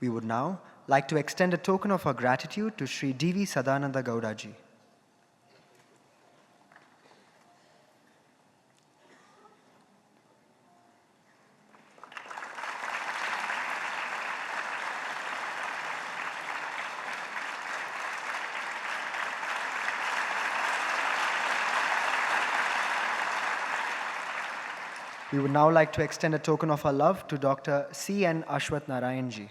We would now like to extend a token of our gratitude to Sri D.V. Sadananda Gowdaji. We would now like to extend a token of our love to Dr. C. N. Ashwath Narayan ji.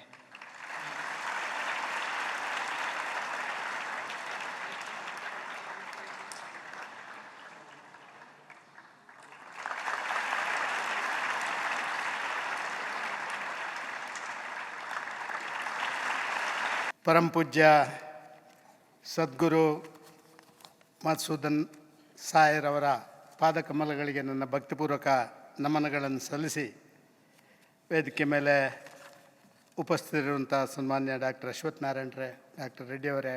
ಪರಮ ಪೂಜ್ಯ ಸದ್ಗುರು ಮಧುಸೂದನ್ ಸಾಯರವರ ಪಾದಕಮಲಗಳಿಗೆ ನನ್ನ ಭಕ್ತಿಪೂರ್ವಕ ನಮನಗಳನ್ನು ಸಲ್ಲಿಸಿ ವೇದಿಕೆ ಮೇಲೆ ಉಪಸ್ಥಿತರಿರುವಂಥ ಸನ್ಮಾನ್ಯ doctor Ashwath ನಾರಾಯಣರೇ, doctor ರೆಡ್ಡಿಯವರೇ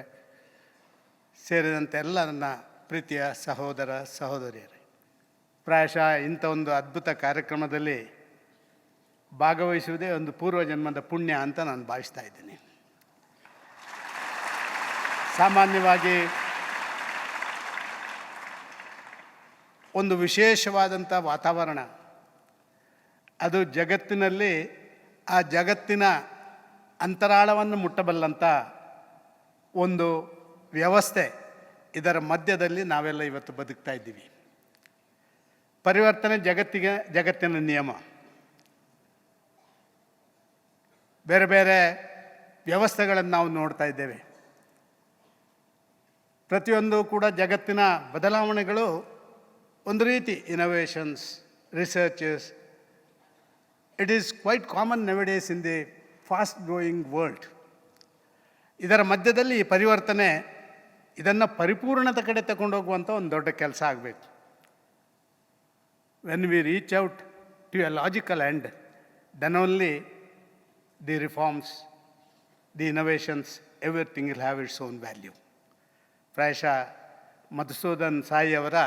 ಸೇರಿದಂತೆ ಎಲ್ಲ ನನ್ನ ಪ್ರೀತಿಯ ಸಹೋದರ ಸಹೋದರಿಯರೇ, ಪ್ರಾಯಶಃ ಇಂಥ ಒಂದು ಅದ್ಭುತ ಕಾರ್ಯಕ್ರಮದಲ್ಲಿ ಭಾಗವಹಿಸುವುದೇ ಒಂದು ಪೂರ್ವಜನ್ಮದ ಪುಣ್ಯ ಅಂತ ನಾನು ಭಾವಿಸ್ತಾ ಇದ್ದೀನಿ. ಸಾಮಾನ್ಯವಾಗಿ ಒಂದು ವಿಶೇಷವಾದಂಥ ವಾತಾವರಣ, ಅದು ಜಗತ್ತಿನಲ್ಲಿ ಆ ಜಗತ್ತಿನ ಅಂತರಾಳವನ್ನು ಮುಟ್ಟಬಲ್ಲಂಥ ಒಂದು ವ್ಯವಸ್ಥೆ, ಇದರ ಮಧ್ಯದಲ್ಲಿ ನಾವೆಲ್ಲ ಇವತ್ತು ಬದುಕ್ತಾ ಇದ್ದೀವಿ. ಪರಿವರ್ತನೆ ಜಗತ್ತಿನ ನಿಯಮ. ಬೇರೆ ಬೇರೆ ವ್ಯವಸ್ಥೆಗಳನ್ನು ನಾವು ನೋಡ್ತಾ ಇದ್ದೇವೆ. ಪ್ರತಿಯೊಂದು ಕೂಡ ಜಗತ್ತಿನ ಬದಲಾವಣೆಗಳು ಒಂದು ರೀತಿ innovations, researches. It is quite common nowadays in the fast growing world. ಇದರ ಮಧ್ಯದಲ್ಲಿ ಈ ಪರಿವರ್ತನೆ ಇದನ್ನು ಪರಿಪೂರ್ಣದ ಕಡೆ ತಗೊಂಡೋಗುವಂಥ ಒಂದು ದೊಡ್ಡ ಕೆಲಸ ಆಗಬೇಕು. When we reach out to a logical end, then only the reforms, the innovations, everything will have its own value. ಪ್ರಾಯಶಃ ಮಧುಸೂದನ್ ಸಾಯಿಯವರ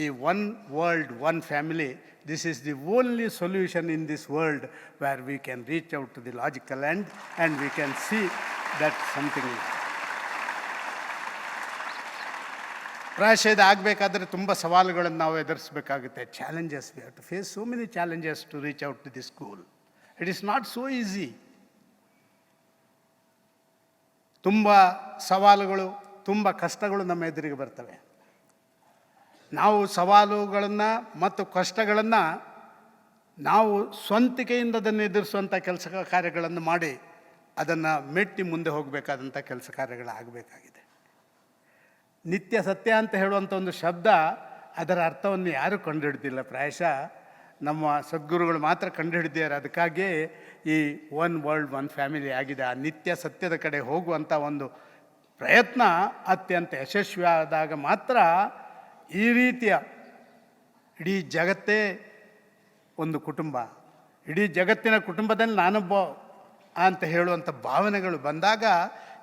ಈ one world one family, this is the only solution in this world where we can reach out to the logical end and we can see that something is. ಪ್ರಾಯಶಃ ಇದು ಆಗಬೇಕಾದ್ರೆ ತುಂಬ ಸವಾಲುಗಳನ್ನು ನಾವು ಎದುರಿಸಬೇಕಾಗುತ್ತೆ. Challenges, we have to face so many challenges to reach out to this goal. It is not so easy. ತುಂಬ ಸವಾಲುಗಳು, ತುಂಬ ಕಷ್ಟಗಳು ನಮ್ಮ ಎದುರಿಗೆ ಬರ್ತವೆ. ನಾವು ಸವಾಲುಗಳನ್ನು ಮತ್ತು ಕಷ್ಟಗಳನ್ನು ನಾವು ಸ್ವಂತಿಕೆಯಿಂದ ಅದನ್ನು ಎದುರಿಸುವಂಥ ಕೆಲಸ ಕಾರ್ಯಗಳನ್ನು ಮಾಡಿ ಅದನ್ನು ಮೆಟ್ಟಿ ಮುಂದೆ ಹೋಗಬೇಕಾದಂಥ ಕೆಲಸ ಕಾರ್ಯಗಳಾಗಬೇಕಾಗಿದೆ. ನಿತ್ಯ ಸತ್ಯ ಅಂತ ಹೇಳುವಂಥ ಒಂದು ಶಬ್ದ, ಅದರ ಅರ್ಥವನ್ನು ಯಾರೂ ಕಂಡುಹಿಡ್ದಿಲ್ಲ. ಪ್ರಾಯಶಃ ನಮ್ಮ ಸದ್ಗುರುಗಳು ಮಾತ್ರ ಕಂಡುಹಿಡಿದಿದ್ದಾರೆ. ಅದಕ್ಕಾಗಿಯೇ ಈ ಒನ್ ವರ್ಲ್ಡ್ ಒನ್ ಫ್ಯಾಮಿಲಿ ಆಗಿದೆ. ಆ ನಿತ್ಯ ಸತ್ಯದ ಕಡೆ ಹೋಗುವಂಥ ಒಂದು ಪ್ರಯತ್ನ ಅತ್ಯಂತ ಯಶಸ್ವಿಯಾದಾಗ ಮಾತ್ರ ಈ ರೀತಿಯ ಇಡೀ ಜಗತ್ತೇ ಒಂದು ಕುಟುಂಬ, ಇಡೀ ಜಗತ್ತಿನ ಕುಟುಂಬದಲ್ಲಿ ನಾನೊಬ್ಬ ಅಂತ ಹೇಳುವಂಥ ಭಾವನೆಗಳು ಬಂದಾಗ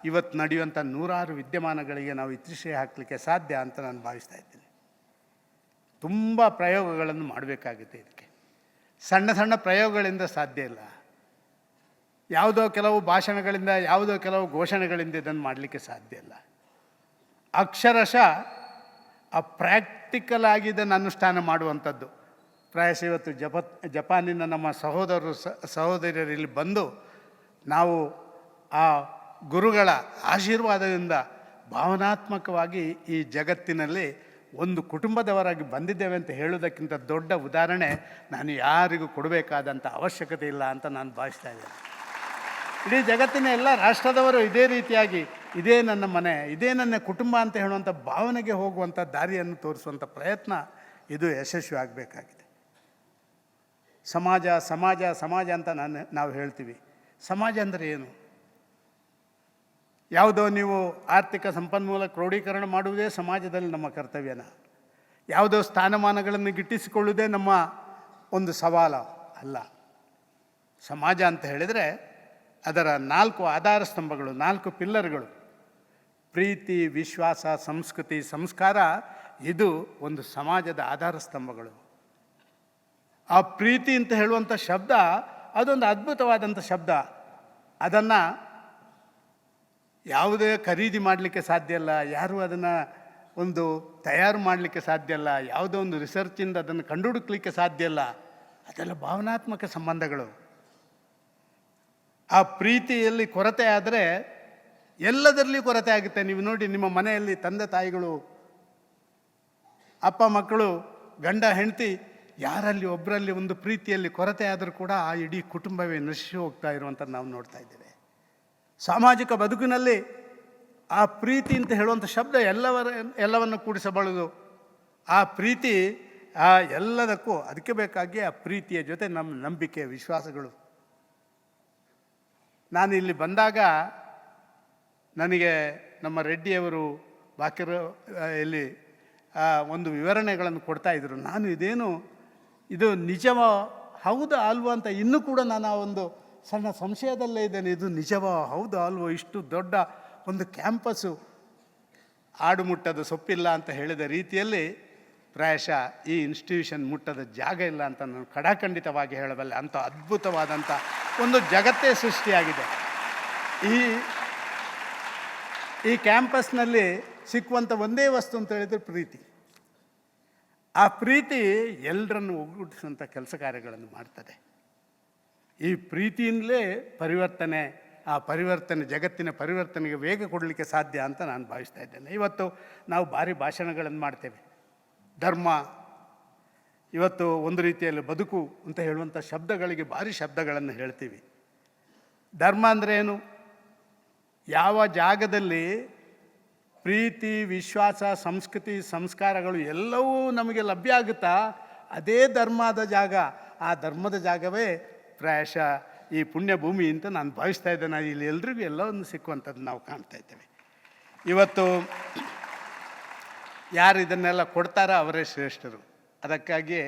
ಇವತ್ತು ನಡೆಯುವಂಥ ನೂರಾರು ವಿದ್ಯಮಾನಗಳಿಗೆ ನಾವು ಇತಿಶ್ರೀ ಹಾಕಲಿಕ್ಕೆ ಸಾಧ್ಯ ಅಂತ ನಾನು ಭಾವಿಸ್ತಾ ಇದ್ದೀನಿ. ತುಂಬ ಪ್ರಯೋಗಗಳನ್ನು ಮಾಡಬೇಕಾಗುತ್ತೆ. ಇದಕ್ಕೆ ಸಣ್ಣ ಸಣ್ಣ ಪ್ರಯೋಗಗಳಿಂದ ಸಾಧ್ಯ ಇಲ್ಲ. ಯಾವುದೋ ಕೆಲವು ಭಾಷಣಗಳಿಂದ, ಯಾವುದೋ ಕೆಲವು ಘೋಷಣೆಗಳಿಂದ ಇದನ್ನು ಮಾಡಲಿಕ್ಕೆ ಸಾಧ್ಯ ಇಲ್ಲ. ಅಕ್ಷರಶಃ ಆ ಪ್ರಾಕ್ಟಿಕಲ್ ಆಗಿ ಇದನ್ನು ಅನುಷ್ಠಾನ ಮಾಡುವಂಥದ್ದು. ಪ್ರಾಯಶಃ ಇವತ್ತು ಜಪಾನಿನ ನಮ್ಮ ಸಹೋದರರು ಇಲ್ಲಿ ಬಂದು ನಾವು ಆ ಗುರುಗಳ ಆಶೀರ್ವಾದದಿಂದ ಭಾವನಾತ್ಮಕವಾಗಿ ಈ ಜಗತ್ತಿನಲ್ಲಿ ಒಂದು ಕುಟುಂಬದವರಾಗಿ ಬಂದಿದ್ದೇವೆ ಅಂತ ಹೇಳೋದಕ್ಕಿಂತ ದೊಡ್ಡ ಉದಾಹರಣೆ ನಾನು ಯಾರಿಗೂ ಕೊಡಬೇಕಾದಂಥ ಅವಶ್ಯಕತೆ ಇಲ್ಲ ಅಂತ ನಾನು ಭಾವಿಸ್ತಾ ಇದ್ದೇನೆ. ಇಡೀ ಜಗತ್ತಿನ ಎಲ್ಲ ರಾಷ್ಟ್ರದವರು ಇದೇ ರೀತಿಯಾಗಿ, ಇದೇ ನನ್ನ ಮನೆ, ಇದೇ ನನ್ನ ಕುಟುಂಬ ಅಂತ ಹೇಳುವಂಥ ಭಾವನೆಗೆ ಹೋಗುವಂಥ ದಾರಿಯನ್ನು ತೋರಿಸುವಂಥ ಪ್ರಯತ್ನ ಇದು ಯಶಸ್ವಿ ಆಗಬೇಕಾಗಿದೆ. ಸಮಾಜ ಸಮಾಜ ಸಮಾಜ ಅಂತ ನಾವು ಹೇಳ್ತೀವಿ. ಸಮಾಜ ಅಂದರೆ ಏನು? ಯಾವುದೋ ನೀವು ಆರ್ಥಿಕ ಸಂಪನ್ಮೂಲ ಕ್ರೋಢೀಕರಣ ಮಾಡುವುದೇ ಸಮಾಜದಲ್ಲಿ ನಮ್ಮ ಕರ್ತವ್ಯನ? ಯಾವುದೋ ಸ್ಥಾನಮಾನಗಳನ್ನು ಗಿಟ್ಟಿಸಿಕೊಳ್ಳುವುದೇ ನಮ್ಮ ಒಂದು ಸವಾಲ ಅಲ್ಲ. ಸಮಾಜ ಅಂತ ಹೇಳಿದರೆ ಅದರ 4 ಆಧಾರ ಸ್ತಂಭಗಳು, 4 ಪಿಲ್ಲರ್ಗಳು: ಪ್ರೀತಿ, ವಿಶ್ವಾಸ, ಸಂಸ್ಕೃತಿ, ಸಂಸ್ಕಾರ. ಇದು ಒಂದು ಸಮಾಜದ ಆಧಾರ ಸ್ತಂಭಗಳು. ಆ ಪ್ರೀತಿ ಅಂತ ಹೇಳುವಂಥ ಶಬ್ದ ಅದೊಂದು ಅದ್ಭುತವಾದಂಥ ಶಬ್ದ. ಅದನ್ನು ಯಾವುದೇ ಖರೀದಿ ಮಾಡಲಿಕ್ಕೆ ಸಾಧ್ಯ ಇಲ್ಲ, ಯಾರೂ ಅದನ್ನು ಒಂದು ತಯಾರು ಮಾಡಲಿಕ್ಕೆ ಸಾಧ್ಯ ಇಲ್ಲ, ಯಾವುದೋ ಒಂದು ರಿಸರ್ಚಿಂದ ಅದನ್ನು ಕಂಡುಹುಡುಕ್ಲಿಕ್ಕೆ ಸಾಧ್ಯ ಇಲ್ಲ. ಅದೆಲ್ಲ ಭಾವನಾತ್ಮಕ ಸಂಬಂಧಗಳು. ಆ ಪ್ರೀತಿಯಲ್ಲಿ ಕೊರತೆ ಆದರೆ ಎಲ್ಲದರಲ್ಲಿ ಕೊರತೆ ಆಗುತ್ತೆ. ನೀವು ನೋಡಿ, ನಿಮ್ಮ ಮನೆಯಲ್ಲಿ ತಂದೆ ತಾಯಿಗಳು, ಅಪ್ಪ ಮಕ್ಕಳು, ಗಂಡ ಹೆಂಡತಿ, ಯಾರಲ್ಲಿ ಒಬ್ಬರಲ್ಲಿ ಒಂದು ಪ್ರೀತಿಯಲ್ಲಿ ಕೊರತೆ ಆದರೂ ಕೂಡ ಆ ಇಡೀ ಕುಟುಂಬವೇ ನಶಿಸಿ ಹೋಗ್ತಾ ಇರುವಂಥದ್ದು ನಾವು ನೋಡ್ತಾ ಇದ್ದೇವೆ. ಸಾಮಾಜಿಕ ಬದುಕಿನಲ್ಲಿ ಆ ಪ್ರೀತಿ ಅಂತ ಹೇಳುವಂಥ ಶಬ್ದ ಎಲ್ಲವನ್ನು ಕೂಡಿಸಬಲ್ಲದು. ಆ ಪ್ರೀತಿ ಆ ಎಲ್ಲದಕ್ಕೂ ಅದಕ್ಕೆ ಬೇಕಾಗಿ ಆ ಪ್ರೀತಿಯ ಜೊತೆ ನಮ್ಮ ನಂಬಿಕೆ, ವಿಶ್ವಾಸಗಳು. ನಾನು ಇಲ್ಲಿ ಬಂದಾಗ ನನಗೆ ನಮ್ಮ ರೆಡ್ಡಿಯವರು ಬಾಕಿರ ಇಲ್ಲಿ ಒಂದು ವಿವರಣೆಗಳನ್ನು ಕೊಡ್ತಾ ಇದ್ದರು. ನಾನು ಇದು ನಿಜವ ಹೌದಾ ಅಲ್ವೋ ಅಂತ ಇನ್ನೂ ಕೂಡ ನಾನು ಆ ಒಂದು ಸಣ್ಣ ಸಂಶಯದಲ್ಲೇ ಇದ್ದೇನೆ. ಇದು ನಿಜವೋ ಹೌದಾ ಅಲ್ವೋ, ಇಷ್ಟು ದೊಡ್ಡ ಒಂದು ಕ್ಯಾಂಪಸ್ಸು ಆಡು ಮುಟ್ಟದ ಸೊಪ್ಪಿಲ್ಲ ಅಂತ ಹೇಳಿದ ರೀತಿಯಲ್ಲಿ ಪ್ರಾಯಶಃ ಈ ಇನ್ಸ್ಟಿಟ್ಯೂಷನ್ ಮುಟ್ಟದ ಜಾಗ ಇಲ್ಲ ಅಂತ ನಾನು ಖಡಾಖಂಡಿತವಾಗಿ ಹೇಳಬಲ್ಲೆ. ಅಂಥ ಅದ್ಭುತವಾದಂಥ ಒಂದು ಜಗತ್ತೇ ಸೃಷ್ಟಿಯಾಗಿದೆ. ಈ ಕ್ಯಾಂಪಸ್ನಲ್ಲಿ ಸಿಕ್ಕುವಂಥ ಒಂದೇ ವಸ್ತು ಅಂತ ಹೇಳಿದರೆ ಪ್ರೀತಿ. ಆ ಪ್ರೀತಿ ಎಲ್ಲರನ್ನು ಒಗ್ಗೂಡಿಸುವಂಥ ಕೆಲಸ ಕಾರ್ಯಗಳನ್ನು ಮಾಡ್ತದೆ. ಈ ಪ್ರೀತಿಯಿಂದಲೇ ಪರಿವರ್ತನೆ, ಆ ಪರಿವರ್ತನೆ, ಜಗತ್ತಿನ ಪರಿವರ್ತನೆಗೆ ವೇಗ ಕೊಡಲಿಕ್ಕೆ ಸಾಧ್ಯ ಅಂತ ನಾನು ಭಾವಿಸ್ತಾ ಇದ್ದೇನೆ. ಇವತ್ತು ನಾವು ಭಾರಿ ಭಾಷಣಗಳನ್ನು ಮಾಡ್ತೇವೆ. ಧರ್ಮ, ಇವತ್ತು ಒಂದು ರೀತಿಯಲ್ಲಿ ಬದುಕು ಅಂತ ಹೇಳುವಂಥ ಶಬ್ದಗಳಿಗೆ ಭಾರಿ ಶಬ್ದಗಳನ್ನು ಹೇಳ್ತೀವಿ. ಧರ್ಮ ಅಂದರೆ ಏನು? ಯಾವ ಜಾಗದಲ್ಲಿ ಪ್ರೀತಿ, ವಿಶ್ವಾಸ, ಸಂಸ್ಕೃತಿ, ಸಂಸ್ಕಾರಗಳು ಎಲ್ಲವೂ ನಮಗೆ ಲಭ್ಯ ಆಗುತ್ತಾ ಅದೇ ಧರ್ಮದ ಜಾಗ. ಆ ಧರ್ಮದ ಜಾಗವೇ ಪ್ರಾಯಶಃ ಈ ಪುಣ್ಯ ಭೂಮಿ ಅಂತ ನಾನು ಭಾವಿಸ್ತಾ ಇದ್ದೇನೆ. ಇಲ್ಲಿ ಎಲ್ರಿಗೂ ಎಲ್ಲವನ್ನು ಸಿಕ್ಕುವಂಥದ್ದು ನಾವು ಕಾಣ್ತಾ ಇದ್ದೇವೆ. ಇವತ್ತು ಯಾರು ಇದನ್ನೆಲ್ಲ ಕೊಡ್ತಾರೋ ಅವರೇ ಶ್ರೇಷ್ಠರು. ಅದಕ್ಕಾಗಿಯೇ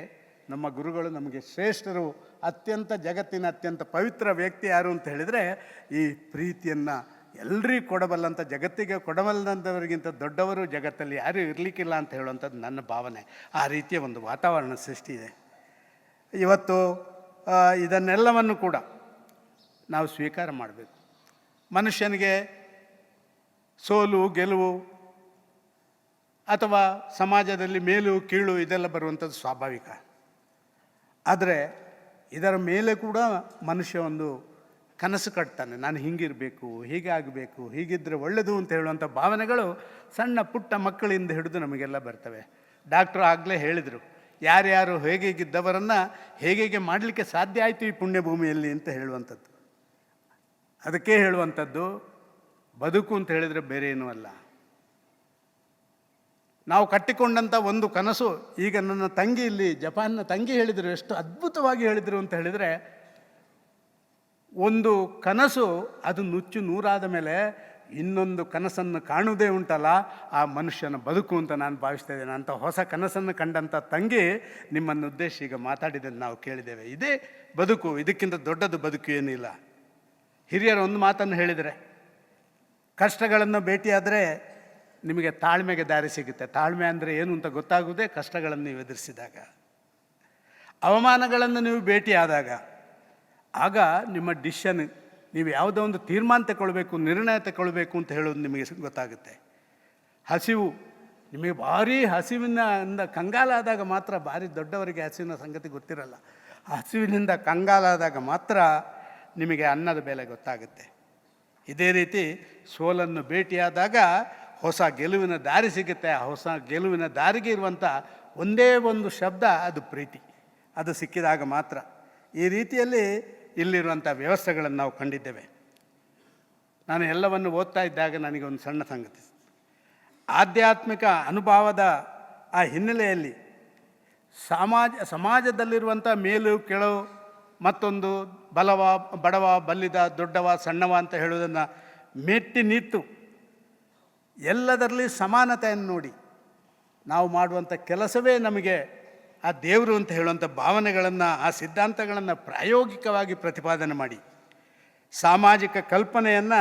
ನಮ್ಮ ಗುರುಗಳು ನಮಗೆ ಶ್ರೇಷ್ಠರು, ಜಗತ್ತಿನ ಅತ್ಯಂತ ಪವಿತ್ರ ವ್ಯಕ್ತಿ ಯಾರು ಅಂತ ಹೇಳಿದರೆ ಈ ಪ್ರೀತಿಯನ್ನು ಎಲ್ರಿಗೂ ಕೊಡಬಲ್ಲಂಥ, ಜಗತ್ತಿಗೆ ಕೊಡಬಲ್ಲಂಥವರಿಗಿಂತ ದೊಡ್ಡವರು ಜಗತ್ತಲ್ಲಿ ಯಾರೂ ಇರಲಿಕ್ಕಿಲ್ಲ ಅಂತ ಹೇಳುವಂಥದ್ದು ನನ್ನ ಭಾವನೆ. ಆ ರೀತಿಯ ಒಂದು ವಾತಾವರಣ ಸೃಷ್ಟಿ ಇದೆ. ಇವತ್ತು ಇದನ್ನೆಲ್ಲವನ್ನು ಕೂಡ ನಾವು ಸ್ವೀಕಾರ ಮಾಡಬೇಕು. ಮನುಷ್ಯನಿಗೆ ಸೋಲು, ಗೆಲುವು ಅಥವಾ ಸಮಾಜದಲ್ಲಿ ಮೇಲು ಕೀಳು ಇದೆಲ್ಲ ಬರುವಂಥದ್ದು ಸ್ವಾಭಾವಿಕ. ಆದರೆ ಇದರ ಮೇಲೆ ಕೂಡ ಮನುಷ್ಯ ಒಂದು ಕನಸು ಕಟ್ತಾನೆ. ನಾನು ಹೀಗಿರಬೇಕು, ಹೀಗಾಗಬೇಕು, ಹೀಗಿದ್ದರೆ ಒಳ್ಳೆಯದು ಅಂತ ಹೇಳುವಂಥ ಭಾವನೆಗಳು ಸಣ್ಣ ಪುಟ್ಟ ಮಕ್ಕಳಿಂದ ಹಿಡಿದು ನಮಗೆಲ್ಲ ಬರ್ತವೆ. ಡಾಕ್ಟ್ರು ಆಗಲೇ ಹೇಳಿದರು, ಯಾರ್ಯಾರು ಹೇಗಿದ್ದವರನ್ನು ಹೇಗೆ ಮಾಡಲಿಕ್ಕೆ ಸಾಧ್ಯ ಆಯಿತು ಈ ಪುಣ್ಯಭೂಮಿಯಲ್ಲಿ ಅಂತ ಹೇಳುವಂಥದ್ದು. ಅದಕ್ಕೆ ಹೇಳುವಂಥದ್ದು ಬದುಕು ಅಂತ ಹೇಳಿದರೆ ಬೇರೆ ಏನೂ ಅಲ್ಲ. ನಾವು ಕಟ್ಟಿಕೊಂಡಂಥ ಒಂದು ಕನಸು, ಈಗ ನನ್ನ ತಂಗಿ ಇಲ್ಲಿ ಜಪಾನ್ನ ತಂಗಿ ಹೇಳಿದರು, ಎಷ್ಟು ಅದ್ಭುತವಾಗಿ ಹೇಳಿದರು ಅಂತ ಹೇಳಿದರೆ, ಒಂದು ಕನಸು ಅದು ನುಚ್ಚು ನೂರಾದ ಮೇಲೆ ಇನ್ನೊಂದು ಕನಸನ್ನು ಕಾಣುವುದೇ ಉಂಟಲ್ಲ, ಆ ಮನುಷ್ಯನ ಬದುಕು ಅಂತ ನಾನು ಭಾವಿಸ್ತಾ ಇದ್ದೇನೆ. ಅಂಥ ಹೊಸ ಕನಸನ್ನು ಕಂಡಂಥ ತಂಗಿ ನಿಮ್ಮನ್ನು ಉದ್ದೇಶ ಈಗ ಮಾತಾಡಿದ್ದನ್ನು ನಾವು ಕೇಳಿದ್ದೇವೆ. ಇದೇ ಬದುಕು, ಇದಕ್ಕಿಂತ ದೊಡ್ಡದು ಬದುಕು ಏನಿಲ್ಲ. ಹಿರಿಯರು ಒಂದು ಮಾತನ್ನು ಹೇಳಿದರೆ, ಕಷ್ಟಗಳನ್ನು ಭೇಟಿಯಾದರೆ ನಿಮಗೆ ತಾಳ್ಮೆಗೆ ದಾರಿ ಸಿಗುತ್ತೆ. ತಾಳ್ಮೆ ಅಂದರೆ ಏನು ಅಂತ ಗೊತ್ತಾಗುವುದೇ ಕಷ್ಟಗಳನ್ನು ನೀವು ಎದುರಿಸಿದಾಗ. ಅವಮಾನಗಳನ್ನು ನೀವು ಭೇಟಿಯಾದಾಗ ಆಗ ನಿಮ್ಮ ಡಿಸಿಷನ್, ನೀವು ಯಾವುದೋ ಒಂದು ತೀರ್ಮಾನ ತಗೊಳ್ಬೇಕು, ನಿರ್ಣಯ ತಗೊಳ್ಬೇಕು ಅಂತ ಹೇಳೋದು ನಿಮಗೆ ಗೊತ್ತಾಗುತ್ತೆ. ಹಸಿವು, ನಿಮಗೆ ಭಾರಿ ಹಸಿವಿನಿಂದ ಕಂಗಾಲಾದಾಗ ಮಾತ್ರ, ಭಾರಿ ದೊಡ್ಡವರಿಗೆ ಹಸಿವಿನ ಸಂಗತಿ ಗೊತ್ತಿರಲ್ಲ, ಹಸಿವಿನಿಂದ ಕಂಗಾಲಾದಾಗ ಮಾತ್ರ ನಿಮಗೆ ಅನ್ನದ ಬೆಲೆ ಗೊತ್ತಾಗುತ್ತೆ. ಇದೇ ರೀತಿ ಸೋಲನ್ನು ಭೇಟಿಯಾದಾಗ ಹೊಸ ಗೆಲುವಿನ ದಾರಿ ಸಿಗುತ್ತೆ. ಆ ಹೊಸ ಗೆಲುವಿನ ದಾರಿಗೆ ಇರುವಂಥ ಒಂದೇ ಒಂದು ಶಬ್ದ, ಅದು ಪ್ರೀತಿ. ಅದು ಸಿಕ್ಕಿದಾಗ ಮಾತ್ರ. ಈ ರೀತಿಯಲ್ಲಿ ಇಲ್ಲಿರುವಂಥ ವ್ಯವಸ್ಥೆಗಳನ್ನು ನಾವು ಕಂಡಿದ್ದೇವೆ. ನಾನು ಎಲ್ಲವನ್ನು ಓದ್ತಾ ಇದ್ದಾಗ ನನಗೆ ಒಂದು ಸಣ್ಣ ಸಂಗತಿ, ಆಧ್ಯಾತ್ಮಿಕ ಅನುಭವದ ಆ ಹಿನ್ನೆಲೆಯಲ್ಲಿ ಸಮಾಜದಲ್ಲಿರುವಂಥ ಮೇಲು ಕೆಳವು, ಮತ್ತೊಂದು ಬಲವ ಬಡವ, ಬಲ್ಲಿದ, ದೊಡ್ಡವ, ಸಣ್ಣವ ಅಂತ ಹೇಳುವುದನ್ನು ಮೆಟ್ಟಿ ನಿಂತು ಎಲ್ಲದರಲ್ಲಿ ಸಮಾನತೆಯನ್ನು ನೋಡಿ ನಾವು ಮಾಡುವಂಥ ಕೆಲಸವೇ ನಮಗೆ ಆ ದೇವರು ಅಂತ ಹೇಳುವಂಥ ಭಾವನೆಗಳನ್ನು, ಆ ಸಿದ್ಧಾಂತಗಳನ್ನು ಪ್ರಾಯೋಗಿಕವಾಗಿ ಪ್ರತಿಪಾದನೆ ಮಾಡಿ ಸಾಮಾಜಿಕ ಕಲ್ಪನೆಯನ್ನು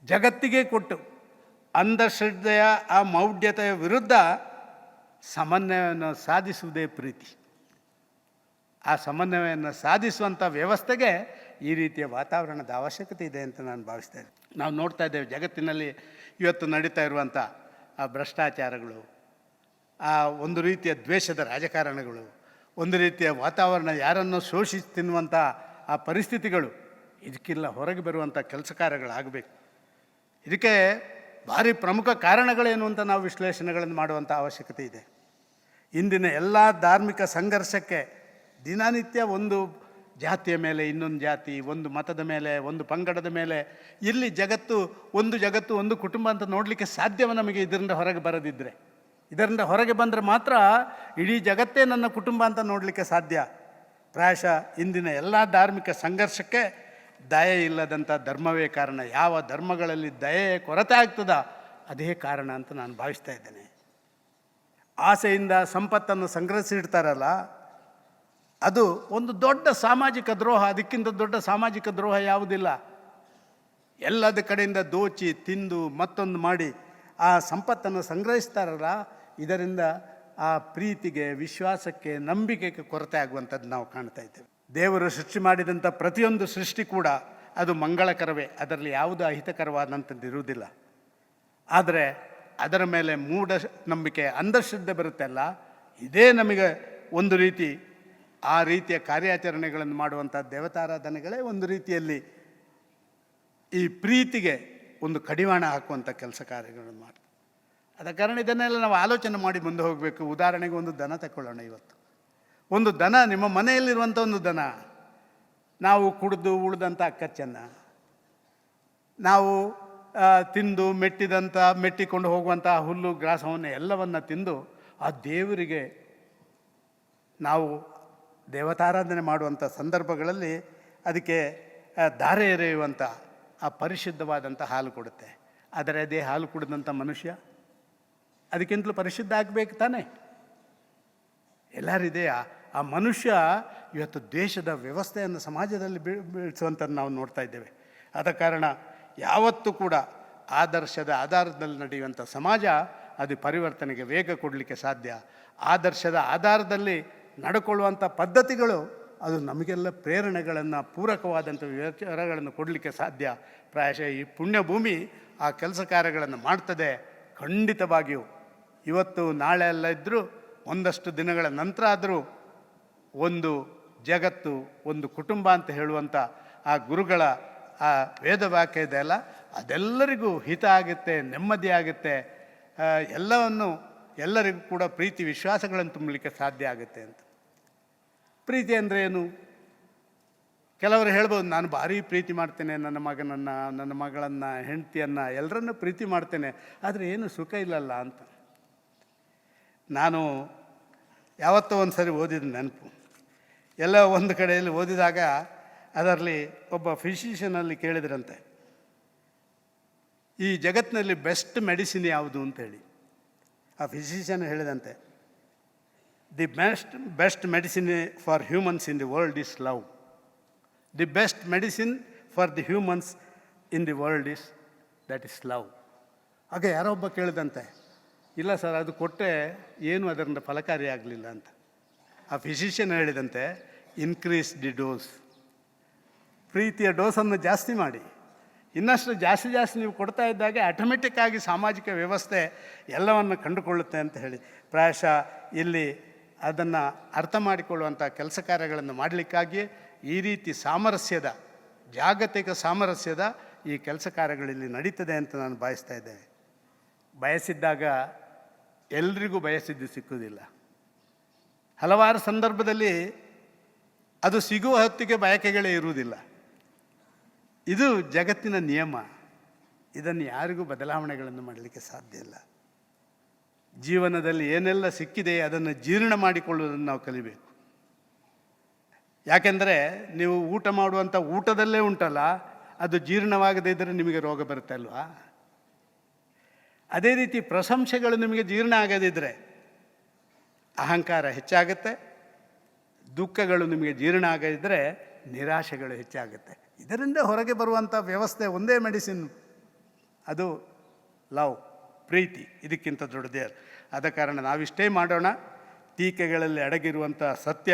ಜಗತ್ತಿಗೆ ಕೊಟ್ಟು ಅಂಧಶ್ರದ್ಧೆಯ ಆ ಮೌಢ್ಯತೆಯ ವಿರುದ್ಧ ಸಮನ್ವಯವನ್ನು ಸಾಧಿಸುವುದೇ ಪ್ರೀತಿ. ಆ ಸಮನ್ವಯವನ್ನು ಸಾಧಿಸುವಂಥ ವ್ಯವಸ್ಥೆಗೆ ಈ ರೀತಿಯ ವಾತಾವರಣದ ಅವಶ್ಯಕತೆ ಇದೆ ಅಂತ ನಾನು ಭಾವಿಸ್ತಾ ಇದ್ದೇನೆ. ನಾವು ನೋಡ್ತಾ ಇದ್ದೇವೆ ಜಗತ್ತಿನಲ್ಲಿ ಇವತ್ತು ನಡೀತಾ ಇರುವಂಥ ಆ ಭ್ರಷ್ಟಾಚಾರಗಳು, ಆ ಒಂದು ರೀತಿಯ ದ್ವೇಷದ ರಾಜಕಾರಣಗಳು, ಒಂದು ರೀತಿಯ ವಾತಾವರಣ ಯಾರನ್ನು ಶೋಷಿಸಿ ತಿನ್ನುವಂಥ ಆ ಪರಿಸ್ಥಿತಿಗಳು, ಇದಕ್ಕೆಲ್ಲ ಹೊರಗೆ ಬರುವಂಥ ಕೆಲಸ ಕಾರ್ಯಗಳಾಗಬೇಕು. ಇದಕ್ಕೆ ಭಾರಿ ಪ್ರಮುಖ ಕಾರಣಗಳೇನು ಅಂತ ನಾವು ವಿಶ್ಲೇಷಣೆಗಳನ್ನು ಮಾಡುವಂಥ ಅವಶ್ಯಕತೆ ಇದೆ. ಇಂದಿನ ಎಲ್ಲ ಧಾರ್ಮಿಕ ಸಂಘರ್ಷಕ್ಕೆ ದಿನನಿತ್ಯ ಒಂದು ಜಾತಿಯ ಮೇಲೆ ಇನ್ನೊಂದು ಜಾತಿ, ಒಂದು ಮತದ ಮೇಲೆ, ಒಂದು ಪಂಗಡದ ಮೇಲೆ, ಇಲ್ಲಿ ಜಗತ್ತು ಒಂದು ಕುಟುಂಬ ಅಂತ ನೋಡಲಿಕ್ಕೆ ಸಾಧ್ಯವ ನಮಗೆ ಇದರಿಂದ ಹೊರಗೆ ಬರದಿದ್ದರೆ. ಇದರಿಂದ ಹೊರಗೆ ಬಂದರೆ ಮಾತ್ರ ಇಡೀ ಜಗತ್ತೇ ನನ್ನ ಕುಟುಂಬ ಅಂತ ನೋಡಲಿಕ್ಕೆ ಸಾಧ್ಯ. ಪ್ರಾಯಶಃ ಇಂದಿನ ಎಲ್ಲ ಧಾರ್ಮಿಕ ಸಂಘರ್ಷಕ್ಕೆ ದಯೆ ಇಲ್ಲದಂಥ ಧರ್ಮವೇ ಕಾರಣ. ಯಾವ ಧರ್ಮಗಳಲ್ಲಿ ದಯೆ ಕೊರತೆ ಆಗ್ತದ ಅದೇ ಕಾರಣ ಅಂತ ನಾನು ಭಾವಿಸ್ತಾ ಇದ್ದೇನೆ. ಆಸೆಯಿಂದ ಸಂಪತ್ತನ್ನು ಸಂಗ್ರಹಿಸಿಡ್ತಾರಲ್ಲ, ಅದು ಒಂದು ದೊಡ್ಡ ಸಾಮಾಜಿಕ ದ್ರೋಹ. ಅದಕ್ಕಿಂತ ದೊಡ್ಡ ಸಾಮಾಜಿಕ ದ್ರೋಹ ಯಾವುದಿಲ್ಲ. ಎಲ್ಲದ ಕಡೆಯಿಂದ ದೋಚಿ ತಿಂದು ಮತ್ತೊಂದು ಮಾಡಿ ಆ ಸಂಪತ್ತನ್ನು ಸಂಗ್ರಹಿಸ್ತಾರಲ್ಲ, ಇದರಿಂದ ಆ ಪ್ರೀತಿಗೆ, ವಿಶ್ವಾಸಕ್ಕೆ, ನಂಬಿಕೆಗೆ ಕೊರತೆ ಆಗುವಂಥದ್ದು ನಾವು ಕಾಣ್ತಾ ಇದ್ದೇವೆ. ದೇವರು ಸೃಷ್ಟಿ ಮಾಡಿದಂಥ ಪ್ರತಿಯೊಂದು ಸೃಷ್ಟಿ ಕೂಡ ಅದು ಮಂಗಳಕರವೇ, ಅದರಲ್ಲಿ ಯಾವುದೂ ಅಹಿತಕರವಾದಂಥದ್ದು ಇರುವುದಿಲ್ಲ. ಆದರೆ ಅದರ ಮೇಲೆ ಮೂಢ ನಂಬಿಕೆ, ಅಂಧಶ್ರದ್ಧೆ ಬರುತ್ತೆ ಅಲ್ಲ, ಇದೇ ನಮಗೆ ಒಂದು ರೀತಿ ಆ ರೀತಿಯ ಕಾರ್ಯಾಚರಣೆಗಳನ್ನು ಮಾಡುವಂಥ ದೇವತಾರಾಧನೆಗಳೇ ಒಂದು ರೀತಿಯಲ್ಲಿ ಈ ಪ್ರೀತಿಗೆ ಒಂದು ಕಡಿವಾಣ ಹಾಕುವಂಥ ಕೆಲಸ ಕಾರ್ಯಗಳನ್ನು ಮಾಡಿ. ಆದ ಕಾರಣ ಇದನ್ನೆಲ್ಲ ನಾವು ಆಲೋಚನೆ ಮಾಡಿ ಮುಂದೆ ಹೋಗಬೇಕು. ಉದಾಹರಣೆಗೆ ಒಂದು ದನ ತಗೊಳ್ಳೋಣ. ಇವತ್ತು ಒಂದು ದನ, ನಿಮ್ಮ ಮನೆಯಲ್ಲಿರುವಂಥ ಒಂದು ದನ, ನಾವು ಕುಡಿದು ಉಳಿದಂಥ ಅಕ್ಕಚ್ಚನ್ನು, ನಾವು ತಿಂದು ಮೆಟ್ಟಿಕೊಂಡು ಹೋಗುವಂಥ ಹುಲ್ಲು ಗ್ರಾಸವನ್ನು ಎಲ್ಲವನ್ನು ತಿಂದು ಆ ದೇವರಿಗೆ ನಾವು ದೇವತಾರಾಧನೆ ಮಾಡುವಂಥ ಸಂದರ್ಭಗಳಲ್ಲಿ ಅದಕ್ಕೆ ಧಾರೆ ಎರೆಯುವಂಥ ಆ ಪರಿಶುದ್ಧವಾದಂಥ ಹಾಲು ಕೊಡುತ್ತೆ. ಆದರೆ ಅದೇ ಹಾಲು ಕುಡಿದಂಥ ಮನುಷ್ಯ ಅದಕ್ಕಿಂತಲೂ ಪರಿಶುದ್ಧ ಆಗಬೇಕು ತಾನೆ. ಎಲ್ಲರಿದೆಯಾ? ಆ ಮನುಷ್ಯ ಇವತ್ತು ದೇಶದ ವ್ಯವಸ್ಥೆಯನ್ನು ಸಮಾಜದಲ್ಲಿ ಬೀಳಿಸುವಂಥದ್ದು ನಾವು ನೋಡ್ತಾ ಇದ್ದೇವೆ. ಆದ ಕಾರಣ ಯಾವತ್ತೂ ಕೂಡ ಆದರ್ಶದ ಆಧಾರದಲ್ಲಿ ನಡೆಯುವಂಥ ಸಮಾಜ ಅದು ಪರಿವರ್ತನೆಗೆ ವೇಗ ಕೊಡಲಿಕ್ಕೆ ಸಾಧ್ಯ. ಆದರ್ಶದ ಆಧಾರದಲ್ಲಿ ನಡ್ಕೊಳ್ಳುವಂಥ ಪದ್ಧತಿಗಳು ಅದು ನಮಗೆಲ್ಲ ಪ್ರೇರಣೆಗಳನ್ನು, ಪೂರಕವಾದಂಥ ವಿಚಾರಗಳನ್ನು ಕೊಡಲಿಕ್ಕೆ ಸಾಧ್ಯ. ಪ್ರಾಯಶಃ ಈ ಪುಣ್ಯಭೂಮಿ ಆ ಕೆಲಸ ಕಾರ್ಯಗಳನ್ನು ಮಾಡ್ತದೆ. ಖಂಡಿತವಾಗಿಯೂ ಇವತ್ತು ನಾಳೆ ಎಲ್ಲ ಇದ್ದರೂ ಒಂದಷ್ಟು ದಿನಗಳ ನಂತರ ಆದರೂ ಒಂದು ಜಗತ್ತು, ಒಂದು ಕುಟುಂಬ ಅಂತ ಹೇಳುವಂಥ ಆ ಗುರುಗಳ ಆ ವೇದ ವಾಕ್ಯ ಇದೆಯಲ್ಲ, ಅದೆಲ್ಲರಿಗೂ ಹಿತ ಆಗುತ್ತೆ, ನೆಮ್ಮದಿ ಆಗುತ್ತೆ, ಎಲ್ಲರಿಗೂ ಕೂಡ ಪ್ರೀತಿ ವಿಶ್ವಾಸಗಳನ್ನು ತುಂಬಲಿಕ್ಕೆ ಸಾಧ್ಯ ಆಗುತ್ತೆ ಅಂತ. ಪ್ರೀತಿ ಅಂದರೆ ಏನು? ಕೆಲವರು ಹೇಳ್ಬೋದು, ನಾನು ಭಾರಿ ಪ್ರೀತಿ ಮಾಡ್ತೇನೆ, ನನ್ನ ಮಗನನ್ನು, ನನ್ನ ಮಗಳನ್ನು, ಹೆಂಡತಿಯನ್ನು, ಎಲ್ಲರನ್ನೂ ಪ್ರೀತಿ ಮಾಡ್ತೇನೆ, ಆದರೆ ಏನು ಸುಖ ಇಲ್ಲಲ್ಲ ಅಂತ. ನಾನು ಯಾವತ್ತೋ ಒಂದು ಸರಿ ಓದಿದ ನೆನಪು. ಎಲ್ಲ ಒಂದು ಕಡೆಯಲ್ಲಿ ಓದಿದಾಗ ಅದರಲ್ಲಿ ಒಬ್ಬ ಫಿಸಿಷಿಯನಲ್ಲಿ ಕೇಳಿದ್ರಂತೆ, ಈ ಜಗತ್ತಿನಲ್ಲಿ ಬೆಸ್ಟ್ ಮೆಡಿಸಿನ್ ಯಾವುದು ಅಂತೇಳಿ. ಆ ಫಿಸಿಷಿಯನ್ ಹೇಳಿದಂತೆ, the best medicine for humans in the world is love. The best medicine for the humans in the world that is love. ಹಾಗೆ ಯಾರೋ ಒಬ್ಬ ಕೇಳಿದಂತೆ, ಇಲ್ಲ ಸರ್, ಅದು ಕೊಟ್ಟರೆ ಏನು ಅದರಿಂದ ಫಲಕಾರಿ ಆಗಲಿಲ್ಲ ಅಂತ. ಆ ಫಿಸಿಷಿಯನ್ ಹೇಳಿದಂತೆ, ಇನ್ಕ್ರೀಸ್ ದಿ ಡೋಸ್. ಪ್ರೀತಿಯ ಡೋಸನ್ನು ಜಾಸ್ತಿ ಮಾಡಿ. ಇನ್ನಷ್ಟು ಜಾಸ್ತಿ ನೀವು ಕೊಡ್ತಾ ಇದ್ದಾಗೆ ಆಟೋಮೆಟಿಕ್ ಆಗಿ ಸಾಮಾಜಿಕ ವ್ಯವಸ್ಥೆ ಎಲ್ಲವನ್ನು ಕಂಡುಕೊಳ್ಳುತ್ತೆ ಅಂತ ಹೇಳಿ. ಪ್ರಾಯಶಃ ಇಲ್ಲಿ ಅದನ್ನು ಅರ್ಥ ಮಾಡಿಕೊಳ್ಳುವಂಥ ಕೆಲಸ ಕಾರ್ಯಗಳನ್ನು ಮಾಡಲಿಕ್ಕಾಗಿಯೇ ಈ ರೀತಿ ಸಾಮರಸ್ಯದ, ಜಾಗತಿಕ ಸಾಮರಸ್ಯದ ಈ ಕೆಲಸ ಕಾರ್ಯಗಳಲ್ಲಿ ನಡೀತದೆ ಅಂತ ನಾನು ಭಾವಿಸ್ತಾ ಇದ್ದೇನೆ. ಬಯಸಿದ್ದಾಗ ಎಲ್ರಿಗೂ ಬಯಸಿದ್ದು ಸಿಕ್ಕುವುದಿಲ್ಲ. ಹಲವಾರು ಸಂದರ್ಭದಲ್ಲಿ ಅದು ಸಿಗುವ ಹೊತ್ತಿಗೆ ಬಯಕೆಗಳೇ ಇರುವುದಿಲ್ಲ. ಇದು ಜಗತ್ತಿನ ನಿಯಮ. ಇದನ್ನು ಯಾರಿಗೂ ಬದಲಾವಣೆಗಳನ್ನು ಮಾಡಲಿಕ್ಕೆ ಸಾಧ್ಯ ಇಲ್ಲ. ಜೀವನದಲ್ಲಿ ಏನೆಲ್ಲ ಸಿಕ್ಕಿದೆ ಅದನ್ನು ಜೀರ್ಣ ಮಾಡಿಕೊಳ್ಳುವುದನ್ನು ನಾವು ಕಲಿಬೇಕು. ಯಾಕೆಂದರೆ ನೀವು ಊಟ ಮಾಡುವಂಥ ಊಟದಲ್ಲೇ ಉಂಟಲ್ಲ, ಅದು ಜೀರ್ಣವಾಗದೇ ಇದ್ದರೆ ನಿಮಗೆ ರೋಗ ಬರುತ್ತೆ ಅಲ್ವಾ? ಅದೇ ರೀತಿ ಪ್ರಶಂಸೆಗಳು ನಿಮಗೆ ಜೀರ್ಣ ಆಗದಿದ್ದರೆ ಅಹಂಕಾರ ಹೆಚ್ಚಾಗುತ್ತೆ, ದುಃಖಗಳು ನಿಮಗೆ ಜೀರ್ಣ ಆಗದಿದ್ದರೆ ನಿರಾಶೆಗಳು ಹೆಚ್ಚಾಗುತ್ತೆ. ಇದರಿಂದ ಹೊರಗೆ ಬರುವಂಥ ವ್ಯವಸ್ಥೆ ಒಂದೇ ಮೆಡಿಸಿನ್, ಅದು ಲವ್, ಪ್ರೀತಿ. ಇದಕ್ಕಿಂತ ದೊಡ್ಡದೇ. ಆದ ಕಾರಣ ನಾವಿಷ್ಟೇ ಮಾಡೋಣ, ಟೀಕೆಗಳಲ್ಲಿ ಅಡಗಿರುವಂಥ ಸತ್ಯ,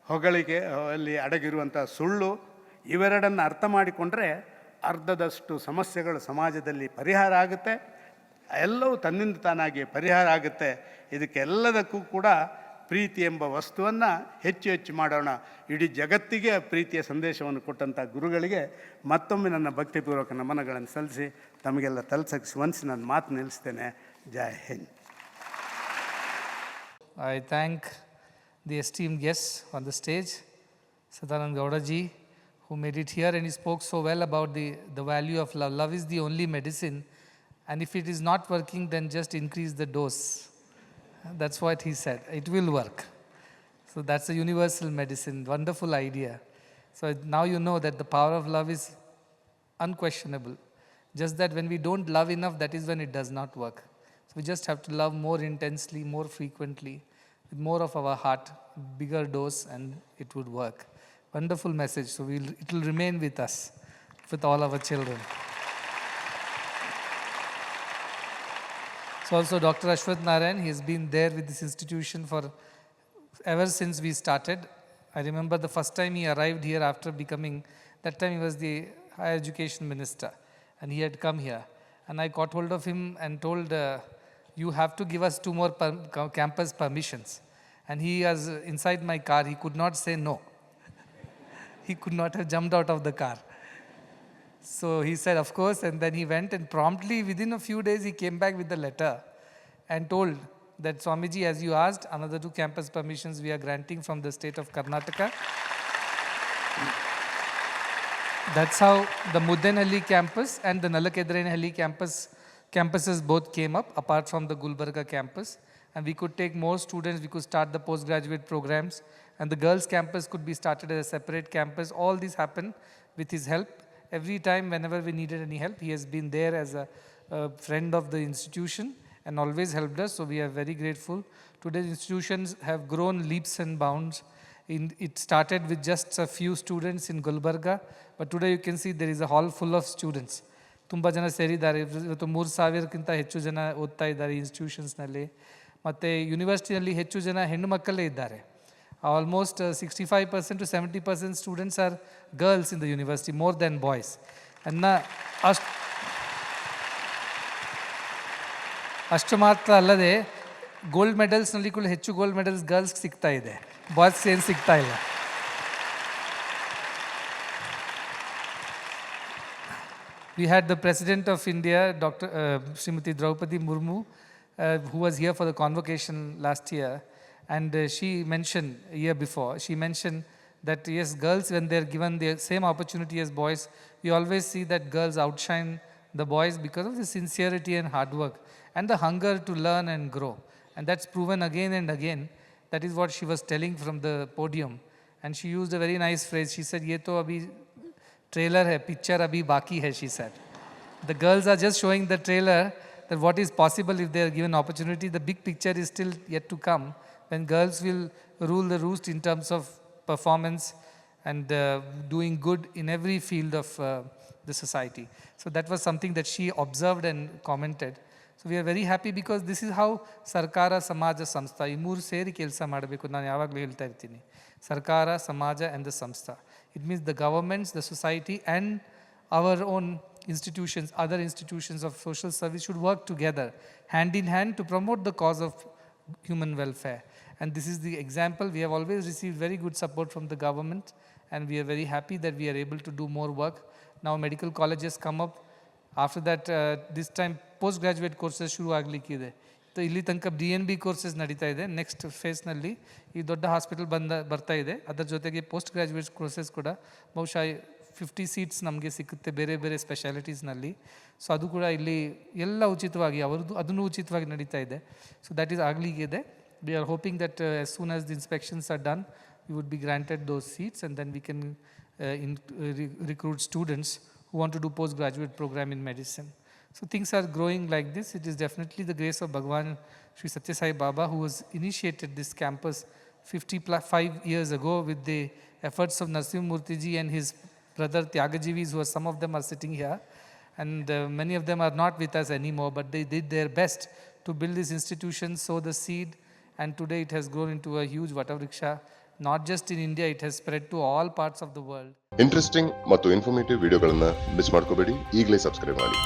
ಹೊಗಳಿಕೆ ಅಲ್ಲಿ ಅಡಗಿರುವಂಥ ಸುಳ್ಳು, ಇವೆರಡನ್ನು ಅರ್ಥ ಮಾಡಿಕೊಂಡ್ರೆ ಅರ್ಧದಷ್ಟು ಸಮಸ್ಯೆಗಳು ಸಮಾಜದಲ್ಲಿ ಪರಿಹಾರ ಆಗುತ್ತೆ, ಎಲ್ಲವೂ ತನ್ನಿಂದ ತಾನಾಗಿ ಪರಿಹಾರ ಆಗುತ್ತೆ. ಇದಕ್ಕೆಲ್ಲದಕ್ಕೂ ಕೂಡ ಪ್ರೀತಿ ಎಂಬ ವಸ್ತುವನ್ನು ಹೆಚ್ಚು ಹೆಚ್ಚು ಮಾಡೋಣ. ಇಡೀ ಜಗತ್ತಿಗೆ ಪ್ರೀತಿಯ ಸಂದೇಶವನ್ನು ಕೊಟ್ಟಂಥ ಗುರುಗಳಿಗೆ ಮತ್ತೊಮ್ಮೆ ನನ್ನ ಭಕ್ತಿಪೂರ್ವಕ ನಮನಗಳನ್ನು ಸಲ್ಲಿಸಿ ತಮಗೆಲ್ಲ ತಲುಪಿಸಿ ನನ್ನ ಮಾತು ನಿಲ್ಲಿಸ್ತೇನೆ. ಜೈ Hind. I thank the esteemed guests on the stage, Sadanand Gowda ji, who made it here, and he spoke so well about the value of love. Love is the only medicine, and if it is not working, then just increase the dose. That's what he said. It will work. So that's a universal medicine. Wonderful idea. So now you know that the power of love is unquestionable. Just that when we don't love enough, that is when it does not work. So we just have to love more intensely, more frequently, with more of our heart, bigger dose, and it would work. Wonderful message. So it will remain with us, with all our children. So also Dr. Ashwath Narayan, he has been there with this institution for ever since we started. I remember the first time he arrived here after becoming, that time he was the higher education minister, and he had come here. And I caught hold of him and told, you have to give us 2 more campus permissions. And he was inside my car, he could not say no. He could not have jumped out of the car. So he said, of course, and then he went, and promptly within a few days he came back with the letter and told that, Swamiji, as you asked, another 2 campus permissions we are granting from the state of Karnataka. That's how the Mudenhalli campus and the Nalakedranahalli campuses both came up, apart from the Gulbarga campus. And we could take more students, we could start the postgraduate programs, and the girls' campus could be started as a separate campus. All this happened with his help. Every time, whenever we needed any help, he has been there as a friend of the institution and always helped us. So we are very grateful. Today's institutions have grown leaps and bounds. It started with just a few students in Gulbarga, but today you can see there is a hall full of students. ತುಂಬ ಜನ ಸೇರಿದ್ದಾರೆ. ಇವತ್ತು 3,000ಕ್ಕಿಂತ ಹೆಚ್ಚು ಜನ ಓದ್ತಾ ಇದ್ದಾರೆ ಇನ್ಸ್ಟಿಟ್ಯೂಷನ್ಸ್ನಲ್ಲಿ. ಮತ್ತು ಯೂನಿವರ್ಸಿಟಿಯಲ್ಲಿ ಹೆಚ್ಚು ಜನ ಹೆಣ್ಣು ಮಕ್ಕಳೇ ಇದ್ದಾರೆ. Almost 65% to 70% students are girls in the university, more than boys. And ಅಷ್ಟು ಮಾತ್ರ ಅಲ್ಲದೆ ಗೋಲ್ಡ್ ಮೆಡಲ್ಸ್ನಲ್ಲಿ ಕೂಡ ಹೆಚ್ಚು ಗೋಲ್ಡ್ ಮೆಡಲ್ಸ್ ಗರ್ಲ್ಸ್ಗೆ ಸಿಗ್ತಾ ಇದೆ, ಬಾಯ್ಸ್ಗೆ ಏನು ಸಿಗ್ತಾ ಇಲ್ಲ. We had the President of India, Dr. Srimati Draupadi Murmu, who was here for the convocation last year. And she mentioned, a year before, she mentioned that yes, girls, when they're given the same opportunity as boys, we always see that girls outshine the boys because of the sincerity and hard work and the hunger to learn and grow. And that's proven again and again. That is what she was telling from the podium. And she used a very nice phrase. She said, "Ye to abhi trailer hai, picture abhi baki hai," she said. The girls are just showing the trailer that what is possible if they are given opportunity. The big picture is still yet to come, when girls will rule the roost in terms of performance and doing good in every field of the society. So that was something that she observed and commented. So we are very happy because this is how Sarkara, Samaja, Samstha, ಈ 3 ಸೇರಿ ಕೆಲಸ ಮಾಡಬೇಕು. ನಾನು ಯಾವಾಗಲೂ ಹೇಳ್ತಾ ಇರ್ತೀನಿ, ಸರ್ಕಾರ, ಸಮಾಜ and the Samstha. It means the governments, the society and our own institutions, other institutions of social service should work together, hand in hand, to promote the cause of human welfare. And this is the example. We have always received very good support from the government, and we are very happy that we are able to do more work. Now medical colleges come up. After that, this time postgraduate courses ಶುರು ಆಗಲಿಕ್ಕಿದೆ. ಇಲ್ಲಿ ತನಕ DNB courses ನಡೀತಾ ಇದೆ. Next ಫೇಸ್ನಲ್ಲಿ ಈ ದೊಡ್ಡ hospital ಬರ್ತಾ ಇದೆ. ಅದರ ಜೊತೆಗೆ ಪೋಸ್ಟ್ ಗ್ರಾಜುಯೇಟ್ ಕೋರ್ಸಸ್ ಕೂಡ ಬಹುಶಃ 50 ಸೀಟ್ಸ್ ನಮಗೆ ಸಿಕ್ಕುತ್ತೆ ಬೇರೆ ಬೇರೆ ಸ್ಪೆಷಾಲಿಟೀಸ್ನಲ್ಲಿ. ಸೊ ಅದು ಕೂಡ ಇಲ್ಲಿ ಎಲ್ಲ ಉಚಿತವಾಗಿ ಅದನ್ನು ಉಚಿತವಾಗಿ ನಡೀತಾ ಇದೆ. ಸೊ ದ್ಯಾಟ್ ಈಸ್ ಆಗಲಿಕ್ಕಿದೆ. We are hoping that as soon as the inspections are done, we would be granted those seats, and then we can recruit students who want to do postgraduate program in medicine. So things are growing like this. It is definitely the grace of Bhagwan Sri Satya Sai Baba, who has initiated this campus 55 years ago with the efforts of Narasimha Murthy ji and his brother Tyagajivis, who are, some of them are sitting here, and many of them are not with us anymore, but they did their best to build this institution, sow the seed, and today it has grown into a huge Vatavriksha, not just in India, it has spread to all parts of the world. Interesting ಮತ್ತು informative ವಿಡಿಯೋಗಳನ್ನು miss ಮಾಡ್ಕೋಬೇಡಿ, ಈಗಲೇ subscribe ಮಾಡಿ.